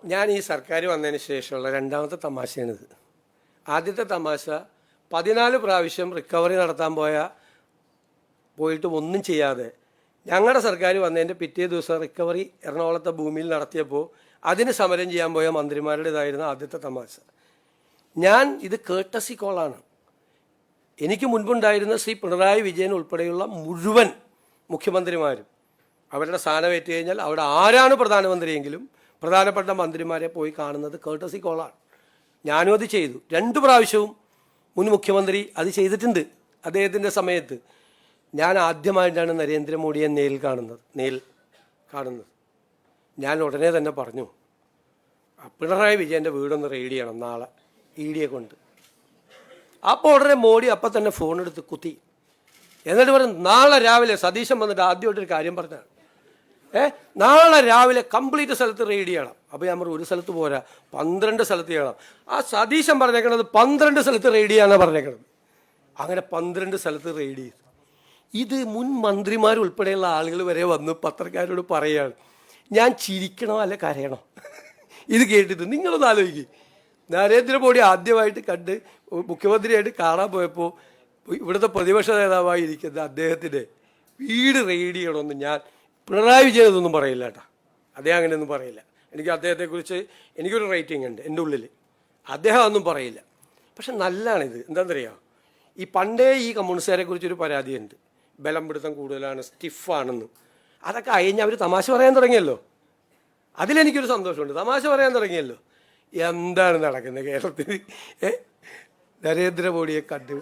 ഞാൻ ഈ സർക്കാർ വന്നതിന് ശേഷമുള്ള രണ്ടാമത്തെ തമാശയാണിത്. ആദ്യത്തെ തമാശ 14 പ്രാവശ്യം റിക്കവറി നടത്താൻ പോയിട്ട് ഒന്നും ചെയ്യാതെ ഞങ്ങളുടെ സർക്കാർ വന്നതിൻ്റെ പിറ്റേ ദിവസം റിക്കവറി എറണാകുളത്തെ ഭൂമിയിൽ നടത്തിയപ്പോൾ അതിന് സമരം ചെയ്യാൻ പോയ മന്ത്രിമാരുടേതായിരുന്ന ആദ്യത്തെ തമാശ. ഇത് കേട്ടസി കോളാണ്. എനിക്ക് മുൻപുണ്ടായിരുന്ന ശ്രീ പിണറായി വിജയൻ ഉൾപ്പെടെയുള്ള മുഴുവൻ മുഖ്യമന്ത്രിമാരും അവരുടെ സ്ഥാനമേറ്റ് കഴിഞ്ഞാൽ അവിടെ ആരാണ് പ്രധാനമന്ത്രിയെങ്കിലും പ്രധാനപ്പെട്ട മന്ത്രിമാരെ പോയി കാണുന്നത് കേട്ടസി കോളാണ്. ഞാനും അത് ചെയ്തു. 2 പ്രാവശ്യവും മുൻ മുഖ്യമന്ത്രി അത് ചെയ്തിട്ടുണ്ട്. അദ്ദേഹത്തിൻ്റെ സമയത്ത് ഞാൻ ആദ്യമായിട്ടാണ് നരേന്ദ്രമോദിയെ നേരിൽ കാണുന്നത്. ഞാൻ ഉടനെ തന്നെ പറഞ്ഞു, പിണറായി വിജയൻ്റെ വീടൊന്ന് റെയ്ഡ് ചെയ്യണം നാളെ ED കൊണ്ട്. അപ്പോൾ ഉടനെ മോഡി അപ്പം തന്നെ ഫോണെടുത്ത് കുത്തി. എന്നിട്ട് പറഞ്ഞു, നാളെ രാവിലെ സതീശൻ വന്നിട്ട് ആദ്യമായിട്ടൊരു കാര്യം പറഞ്ഞാണ്, നാളെ രാവിലെ കംപ്ലീറ്റ് സ്ഥലത്ത് റെയ്ഡ് ചെയ്യണം. അപ്പോൾ ഞാൻ പറഞ്ഞു, ഒരു സ്ഥലത്ത് പോരാ, 12 സ്ഥലത്ത് ചെയ്യണം. ആ സതീശൻ പറഞ്ഞേക്കണത് 12 സ്ഥലത്ത് റെയ്ഡ് ചെയ്യാനാണ് പറഞ്ഞേക്കണത്. അങ്ങനെ 12 സ്ഥലത്ത് റെയ്ഡ് ചെയ്തു. ഇത് മുൻ മന്ത്രിമാരുൾപ്പെടെയുള്ള ആളുകൾ വരെ വന്ന് പത്രക്കാരോട് പറയുകയാണ്. ഞാൻ ചിരിക്കണോ അല്ല കരയണോ ഇത് കേട്ടിട്ട്? നിങ്ങളൊന്ന് ആലോചിക്കും. നരേന്ദ്രമോദി ആദ്യമായിട്ട് കണ്ട് മുഖ്യമന്ത്രിയായിട്ട് കാണാൻ പോയപ്പോൾ ഇവിടുത്തെ പ്രതിപക്ഷ നേതാവായിരിക്കുന്ന അദ്ദേഹത്തിൻ്റെ വീട് റെയ്ഡ് ചെയ്യണമെന്ന് ഞാൻ പിണറായി വിജയൻ ഇതൊന്നും പറയില്ല കേട്ടോ. അദ്ദേഹം അങ്ങനെയൊന്നും പറയില്ല. എനിക്ക് അദ്ദേഹത്തെക്കുറിച്ച് എനിക്കൊരു റേറ്റിംഗ് ഉണ്ട് എൻ്റെ ഉള്ളിൽ. അദ്ദേഹം ഒന്നും പറയില്ല. പക്ഷെ നല്ലതാണിത്. എന്താണെന്നറിയാം, ഈ പണ്ടേ ഈ കമ്മ്യൂണിസ്റ്റുകാരെ കുറിച്ചൊരു പരാതിയുണ്ട്, ബലം പിടുത്തം കൂടുതലാണ്, സ്റ്റിഫാണെന്ന്. അതൊക്കെ അയഞ്ഞ് അവർ തമാശ പറയാൻ തുടങ്ങിയല്ലോ. അതിലെനിക്കൊരു സന്തോഷമുണ്ട്. തമാശ പറയാൻ തുടങ്ങിയല്ലോ. എന്താണ് നടക്കുന്നത് കേരളത്തിൽ? നരേന്ദ്രമോദിയെ കണ്ടു